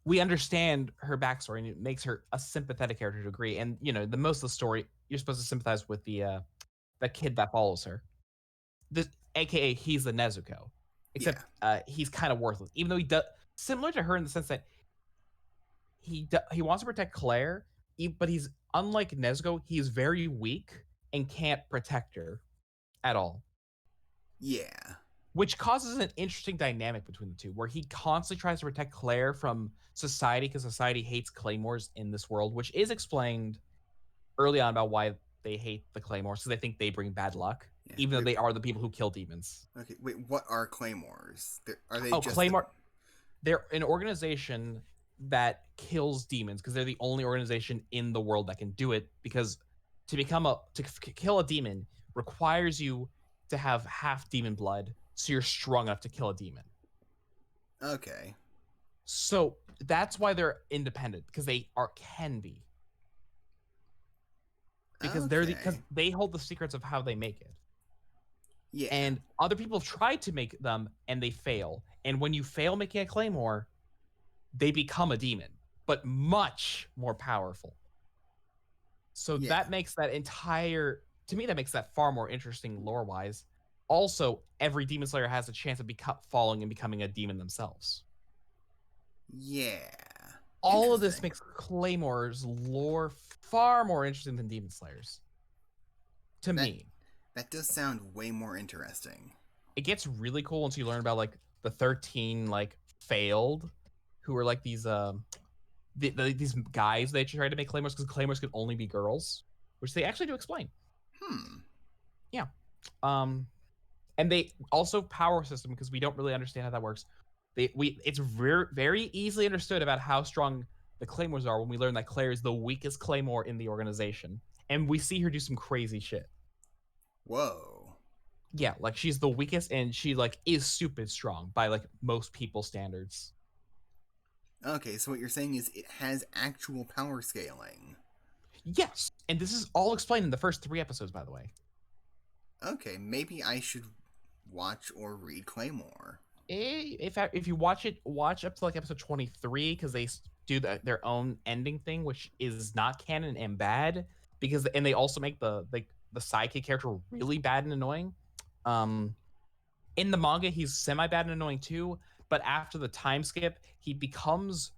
we understand her backstory, and it makes her a sympathetic character to a degree. And the most of the story, you're supposed to sympathize with the kid that follows her. AKA he's the Nezuko, except he's kind of worthless, even though he does similar to her in the sense that he wants to protect Claire, but he's unlike Nezuko. He's very weak and can't protect her at all. Yeah. Which causes an interesting dynamic between the two, where he constantly tries to protect Claire from society because society hates claymores in this world, which is explained early on about why they hate the claymores, because they think they bring bad luck, even though they are the people who kill demons. Okay, wait, what are claymores? Are they Claymore? They're an organization that kills demons because they're the only organization in the world that can do it, because to kill a demon requires you to have half demon blood, so you're strong enough to kill a demon. Okay. So that's why they're independent, because they can be. Because because they hold the secrets of how they make it. Yeah. And other people have tried to make them and they fail. And when you fail making a claymore, they become a demon. but much more powerful. So Yeah. that makes that entire, to me, that makes that far more interesting lore-wise. Also, every demon slayer has a chance of falling and becoming a demon themselves. Yeah. All of this Interesting. makes Claymore's lore far more interesting than demon slayers. To me, That does sound way more interesting. it gets really cool once you learn about like the 13 like failed, who are like these these guys they tried to make Claymores because Claymores could only be girls, which they actually do explain. Yeah. Um, and they also power system because we don't really understand how that works. It's very easily understood about how strong the Claymores are when we learn that Claire is the weakest Claymore in the organization, and we see her do some crazy shit. Whoa. Yeah, like she's the weakest, and she like is stupid strong by like most people's standards. Okay, so what you're saying is it has actual power scaling. Yes, and this is all explained in the first 3 episodes, by the way. Okay, maybe I should watch or read Claymore. If you watch it, watch up to like episode 23 because they do their own ending thing, which is not canon and bad and they also make the sidekick character really bad and annoying. In the manga, he's semi bad and annoying too, but after the time skip, he becomes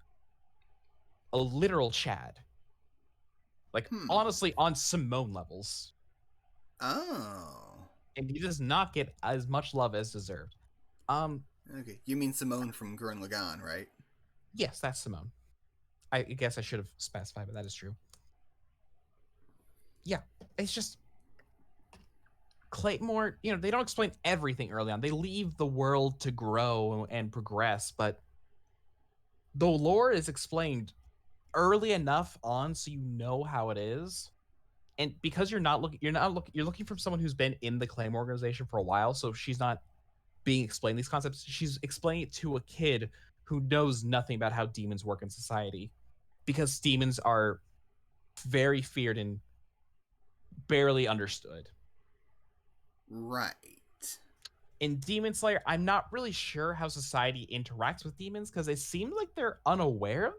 a literal Chad. Like honestly, on Simone levels. Oh. And he does not get as much love as deserved. Okay, you mean Simone from Gurren Lagann, right? Yes, that's Simone. I guess I should have specified, but that is true. Yeah, it's just Claymore, they don't explain everything early on. They leave the world to grow and progress, but the lore is explained early enough on so you know how it is. And because you're looking for someone who's been in the Claymore organization for a while, so she's not being explained these concepts. She's explaining it to a kid who knows nothing about how demons work in society, because demons are very feared and barely understood. Right. In Demon Slayer, I'm not really sure how society interacts with demons because it seems like they're unaware of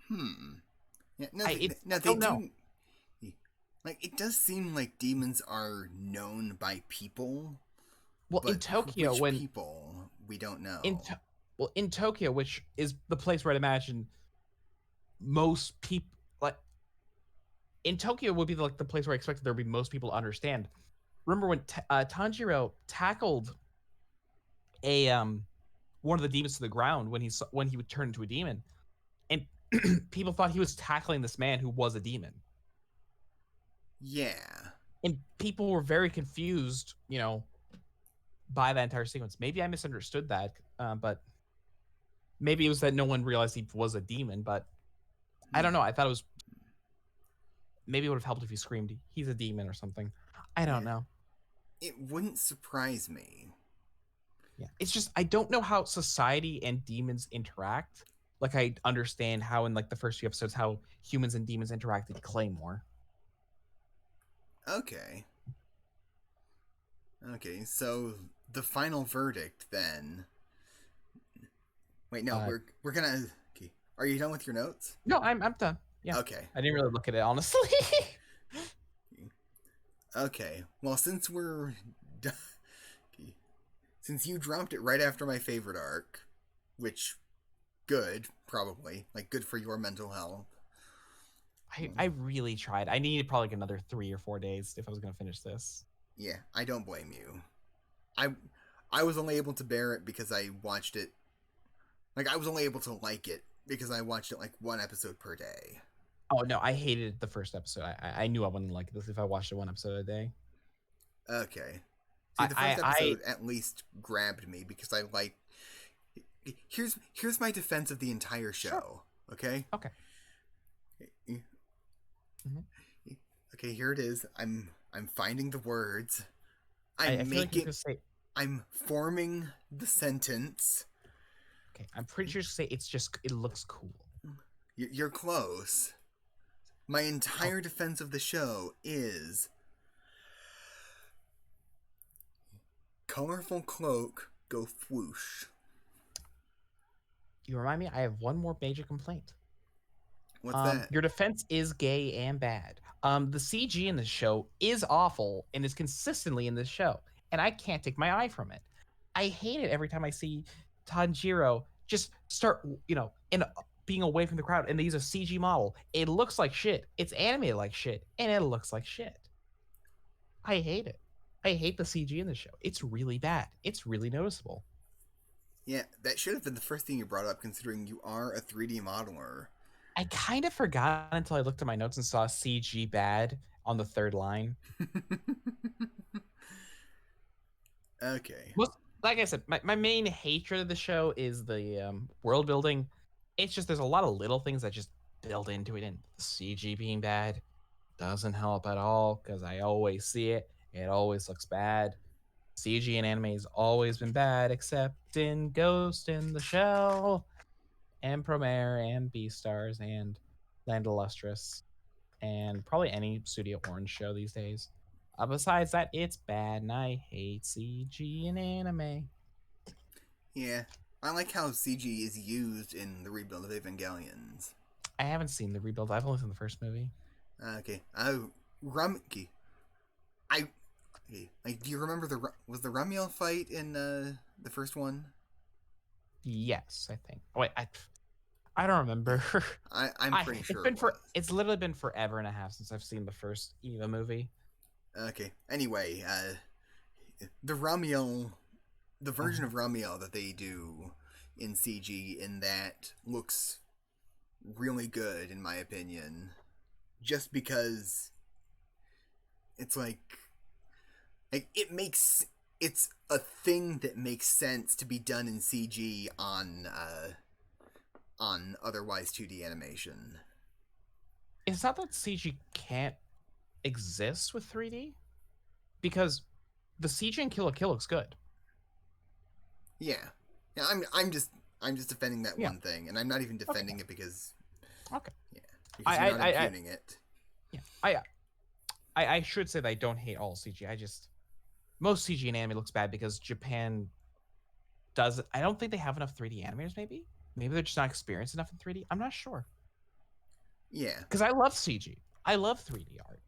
them. Yeah, I they don't know. do. Like, it does seem like demons are known by people. Well, But in Tokyo, which people, we don't know. In Tokyo, which is the place where I'd imagine most people, like in Tokyo, would be like the place where I expected there would be most people to understand. Remember when Tanjiro tackled a one of the demons to the ground when he would turn into a demon, and people thought he was tackling this man who was a demon. Yeah. And people were very confused, by that entire sequence. Maybe I misunderstood that, but maybe it was that no one realized he was a demon. But I don't know. I thought it was maybe it would have helped if he screamed, "He's a demon" or something. I don't know. It wouldn't surprise me. Yeah, it's just I don't know how society and demons interact. Like I understand how in like the first few episodes how humans and demons interact in Claymore. Okay. Okay, so the final verdict then. Wait, no, we're gonna. Okay. Are you done with your notes? No, I'm done. Yeah. Okay. I didn't really look at it honestly. Okay. Well, since you dropped it right after my favorite arc, which good, probably. Like good for your mental health. I really tried. I needed probably like another 3 or 4 days if I was gonna finish this. Yeah, I don't blame you. I was only able to bear it because I watched it. Like I was only able to like it because I watched it like one episode per day. Oh no, I hated the first episode. I knew I wouldn't like this if I watched it one episode a day. Okay. See, the first episode at least grabbed me because I like. Here's my defense of the entire show. Sure. Okay. Okay. Mm-hmm. Okay, here it is. I'm finding the words. I feel like you could say. I'm forming the sentence. Okay, I'm pretty sure you say it looks cool. You're close. My entire defense of the show is colorful cloak go whoosh. You remind me, I have one more major complaint. What's that? Your defense is gay and bad. The CG in this show is awful and is consistently in this show, and I can't take my eye from it. I hate it every time I see Tanjiro just start, in being away from the crowd, and they use a CG model. It looks like shit. It's animated like shit, and it looks like shit. I hate it. I hate the CG in the show. It's really bad. It's really noticeable. Yeah, that should have been the first thing you brought up, considering you are a 3D modeler. I kind of forgot until I looked at my notes and saw CG bad on the third line. Okay. Most, like I said, my main hatred of the show is the world building. It's just there's a lot of little things that just build into it, and the CG being bad doesn't help at all because I always see it. It always looks bad. CG in anime has always been bad, except in Ghost in the Shell, and Promare, and Beastars, and Land Illustrious, and probably any Studio Orange show these days. Besides that, it's bad, and I hate CG in anime. Yeah. I like how CG is used in the rebuild of Evangelions. I haven't seen the rebuild. I've only seen the first movie. Okay. Oh, I. Okay. Like, do you remember was the Ramiel fight in the first one? Yes, I think. Oh, wait, I don't remember. I'm pretty sure it was. It's literally been forever and a half since I've seen the first Eva movie. Okay. Anyway, the Ramiel, the version of Ramiel that they do in CG in that looks really good in my opinion. Just because it's like it's a thing that makes sense to be done in CG on otherwise 2D animation. It's not that CG can't exist with 3D, because the CG in Kill la Kill looks good. Yeah. Yeah, I'm just defending that one thing, and I'm not even defending it because Okay. Yeah. Because you're not impugning it. Yeah. I should say that I don't hate all CG. Most CG in anime looks bad because Japan does. I don't think they have enough 3D animators. Maybe they're just not experienced enough in 3D. I'm not sure. Yeah. Because I love CG. I love 3D art.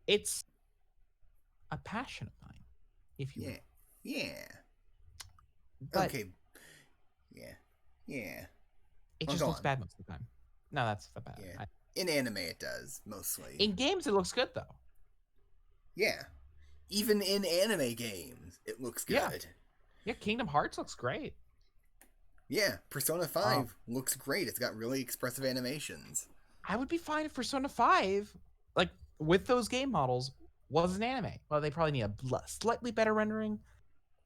It's a passion of mine, if you will. Yeah. But okay. Yeah. it just looks bad most of the time. No, that's the bad. Yeah. In anime, it does mostly. In games, it looks good though. Yeah. Even in anime games, it looks good. Yeah, Kingdom Hearts looks great. Yeah, Persona 5 looks great. It's got really expressive animations. I would be fine if Persona 5, like, with those game models, was an anime. Well, they probably need a slightly better rendering.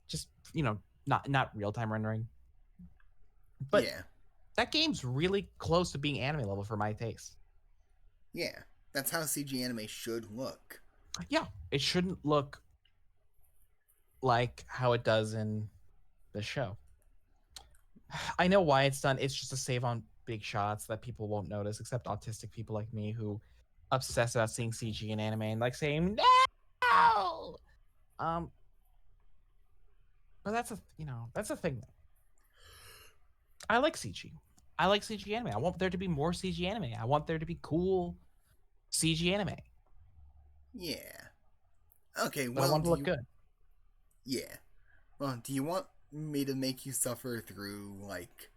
Just, not real-time rendering. But yeah. That game's really close to being anime level for my taste. Yeah, that's how CG anime should look. Yeah, it shouldn't look like how it does in the show. I know why it's done. It's just to save on big shots that people won't notice, except autistic people like me who obsess about seeing CG in anime and like saying no. But that's a thing. I like CG. I like CG anime. I want there to be more CG anime. I want there to be cool CG anime. Yeah. Okay, but I want to look good. Yeah. Well, do you want me to make you suffer through, like,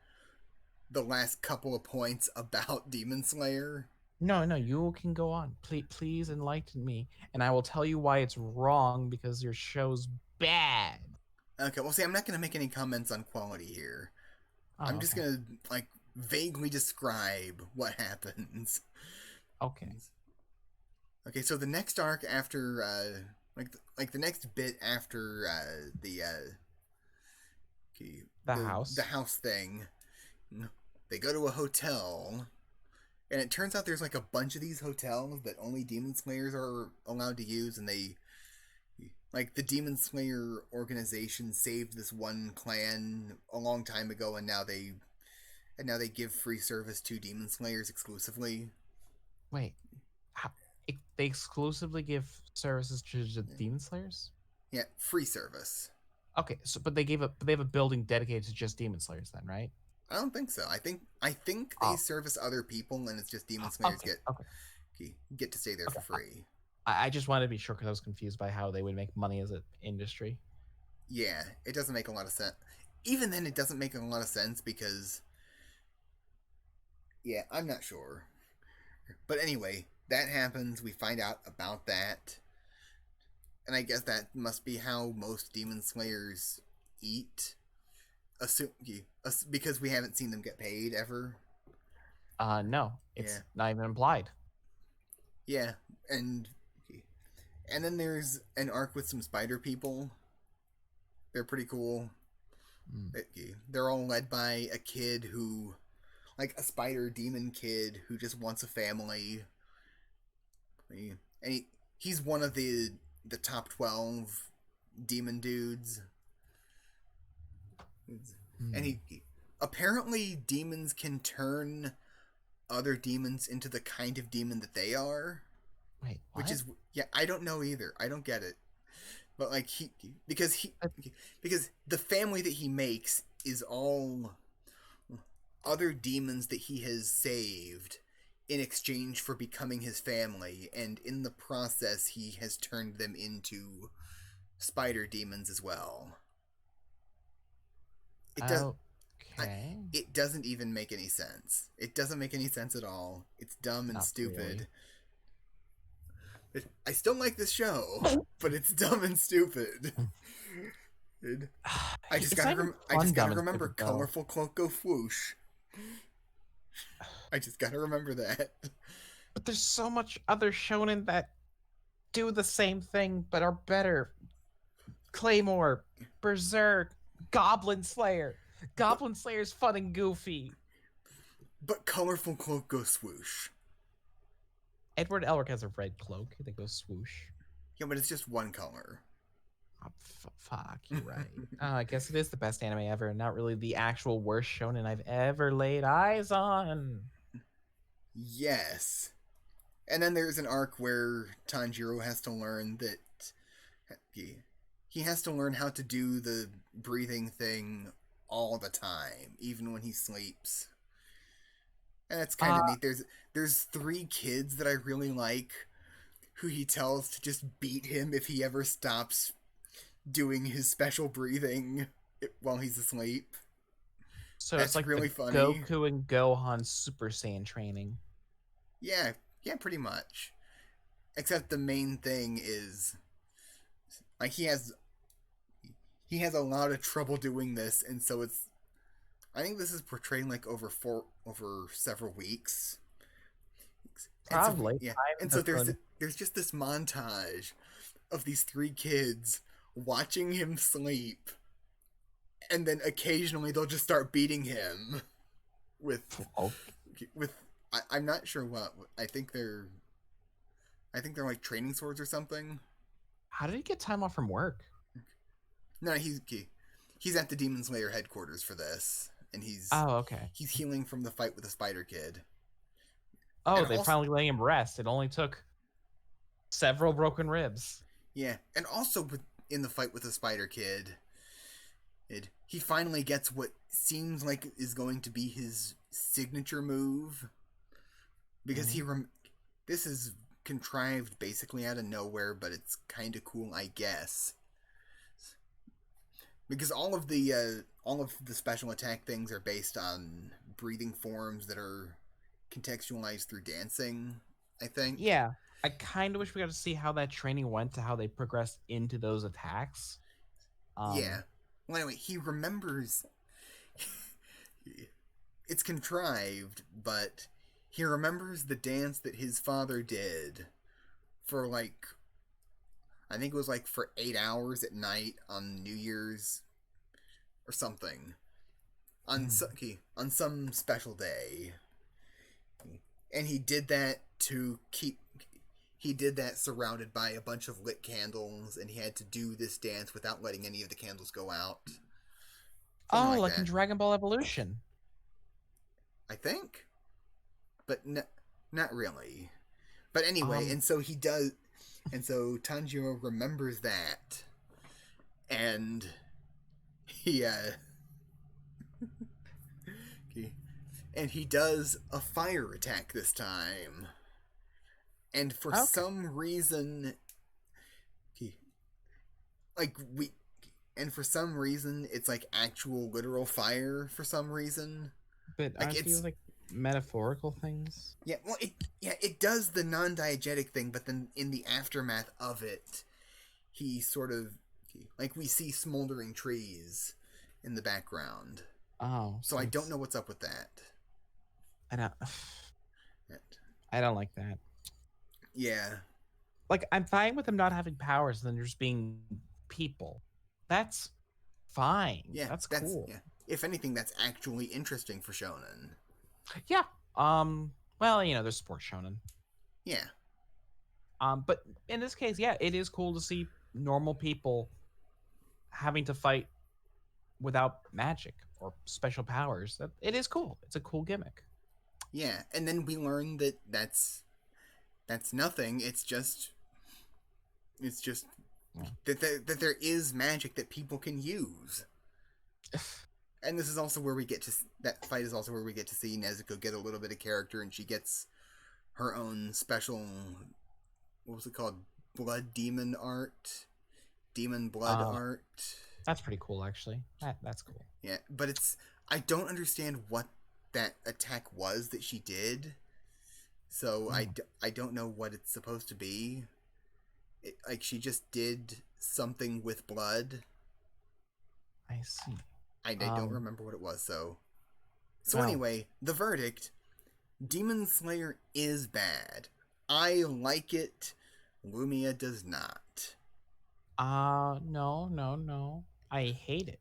the last couple of points about Demon Slayer? No, you can go on. Please enlighten me, and I will tell you why it's wrong, because your show's bad. Okay, well, see, I'm not going to make any comments on quality here. I'm just going to, like, vaguely describe what happens. Okay. Okay, so the next arc after, the next bit after, the house. The house thing, they go to a hotel, and it turns out there's, like, a bunch of these hotels that only Demon Slayers are allowed to use, and they, like, the Demon Slayer organization saved this one clan a long time ago, and now they give free service to Demon Slayers exclusively. Wait, they exclusively give services to the Demon Slayers? Yeah, free service. Okay, so but they have a building dedicated to just Demon Slayers then, right? I don't think so. I think they Oh, service other people, and it's just Demon Slayers okay, okay, get to stay there for okay. free. I just wanted to be sure because I was confused by how they would make money as an industry. Yeah, it doesn't make a lot of sense. Even then, it doesn't make a lot of sense because, yeah, I'm not sure. But anyway, that happens. We find out about that, and I guess that must be how most Demon Slayers eat. Assume because we haven't seen them get paid ever. No, Yeah, it's not even implied. yeah, and and then there's an arc with some spider people. They're pretty cool. Mm. They're all led by a kid who, like a spider demon kid who just wants a family. And he's one of the top 12 demon dudes. And Mm. he apparently demons can turn other demons into the kind of demon that they are, Wait, which what? is, yeah, I don't know either. I don't get it. But like because he Uh, because the family that he makes is all other demons that he has saved in exchange for becoming his family, and in the process he has turned them into spider demons as well. It does I, Okay, it doesn't even make any sense. It doesn't make any sense at all. It's dumb and not really. stupid. I still like this show, but it's dumb and stupid. It, It's not even I just fun, gotta dumb, and remember stupid though. colorful cloak go whoosh. I just gotta remember that. But there's so much other shonen that do the same thing but are better. Claymore, Berserk, Goblin Slayer. But Goblin Slayer's fun and goofy. colorful cloak go swoosh. Edward Elric has a red cloak that goes swoosh. Yeah, but it's just one color. Oh, fuck, you're right. I guess it is the best anime ever, and not really the actual worst shonen I've ever laid eyes on. Yes. And then there's an arc where Tanjiro has to learn that he has to learn how to do the breathing thing all the time, even when he sleeps. And that's kind of Uh, neat. There's three kids that I really like who he tells to just beat him if he ever stops doing his special breathing while he's asleep. so it's That's like the really funny. Goku and Gohan Super Saiyan training. Yeah, yeah, pretty much. Except the main thing is like he has a lot of trouble doing this, and so it's I think this is portrayed like over several weeks. And so Probably. yeah, I and haven't so done. there's just this montage of these three kids watching him sleep, and then occasionally they'll just start beating him with Oh, with I'm not sure what. I think they're like training swords or something. how did he get time off from work? No, he's at the Demon Slayer headquarters for this, and Oh, okay. he's healing from the fight with the Spider Kid. Oh, And they also, finally letting him rest. It only took several broken ribs. yeah, and also in the fight with the Spider Kid, he finally gets what seems like is going to be his signature move because Mhm. this is contrived basically out of nowhere, but it's kind of cool, I guess. Because all of the special attack things are based on breathing forms that are contextualized through dancing, I think. Yeah, I kind of wish we got to see how that training went to how they progressed into those attacks. Um, Yeah. Well, anyway, he remembers. It's contrived, but he remembers the dance that his father did for like I think it was like for 8 hours at night on New Year's or something mm. on some special day, and he did that to keep. He did that surrounded by a bunch of lit candles, and he had to do this dance without letting any of the candles go out. Something Oh, like like in that, Dragon Ball Evolution. I think, but not really. But anyway, Um, and so he does, and so Tanjiro remembers that, and he And he does a fire attack this time. And for Okay. some reason, like we, and for some reason, it's like actual literal fire for some reason. But Like aren't these like metaphorical things? yeah, well, it does the non-diegetic thing, but then in the aftermath of it, he sort of like we see smoldering trees in the background. Oh, So I don't know what's up with that. I don't. I don't like that. Yeah. Like, I'm fine with them not having powers and then just being people. That's fine. Yeah, that's cool. Yeah. If anything, that's actually interesting for Shonen. Yeah. Well, you know, there's sports Shonen. Yeah. But in this case, yeah, it is cool to see normal people having to fight without magic or special powers. That it is cool. It's a cool gimmick. Yeah, and then we learn that that's nothing. It's just Yeah. that there is magic that people can use. And this is also where we get to that fight is also where we get to see Nezuko get a little bit of character, and she gets her own special, what was it called, blood demon art, demon blood art. That's pretty cool, actually. That's cool. Yeah, but I don't understand what that attack was that she did, so I don't know what it's supposed to be. Like she just did something with blood. I see. I don't remember what it was, so Wow. Anyway, the verdict: Demon Slayer is bad. I like it. Lumia does not. No. I hate it.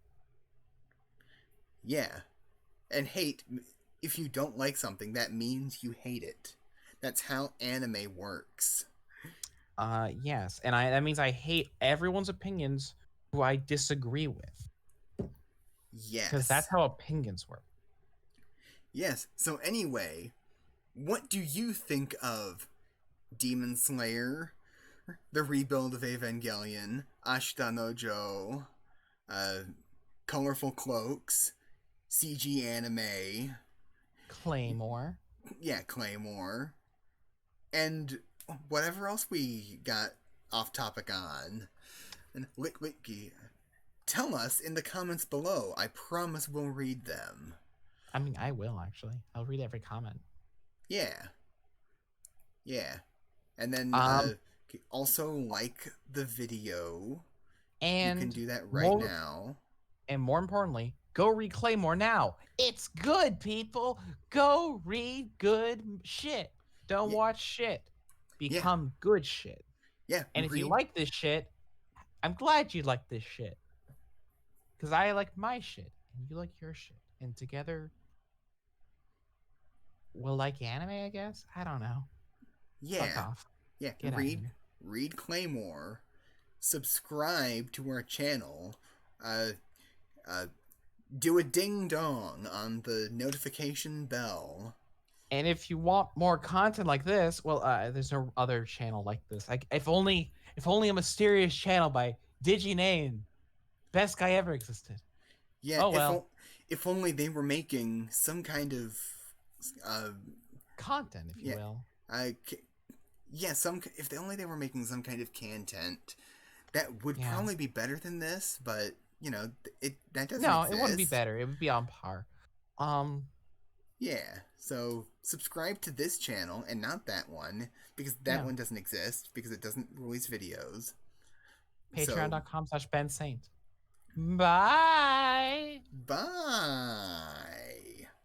Yeah. And hate, if you don't like something, that means you hate it. That's how anime works. Yes. And that means I hate everyone's opinions who I disagree with. Yes. Because that's how opinions work. Yes. So anyway, what do you think of Demon Slayer, the rebuild of Evangelion, Ashita no Joe, colorful cloaks, CG anime, Claymore? Yeah, Claymore, and whatever else we got off topic on. And Wiki, tell us in the comments below. I promise we'll read them. I mean, I will actually. I'll read every comment. Yeah. And then also like the video. And you can do that right now. And more importantly, go read Claymore now. It's good, people. Go read good shit. Don't watch shit. Become good shit. Yeah. And if you like this shit, I'm glad you like this shit. Because I like my shit and you like your shit. And together we'll like anime, I guess? I don't know. Yeah. Fuck off. Yeah. Read Claymore. Subscribe to our channel. Do a ding dong on the notification bell. And if you want more content like this, well, there's no other channel like this. Like if only a mysterious channel by DigiName, best guy ever existed. Yeah. Oh well. If only they were making some kind of content, if you will. If only they were making some kind of content, that would probably be better than this. But you know, that doesn't. No, exist. It wouldn't be better. It would be on par. Yeah. So subscribe to this channel and not that one, because that one doesn't exist because it doesn't release videos. Patreon.com/Ben Saint. Bye.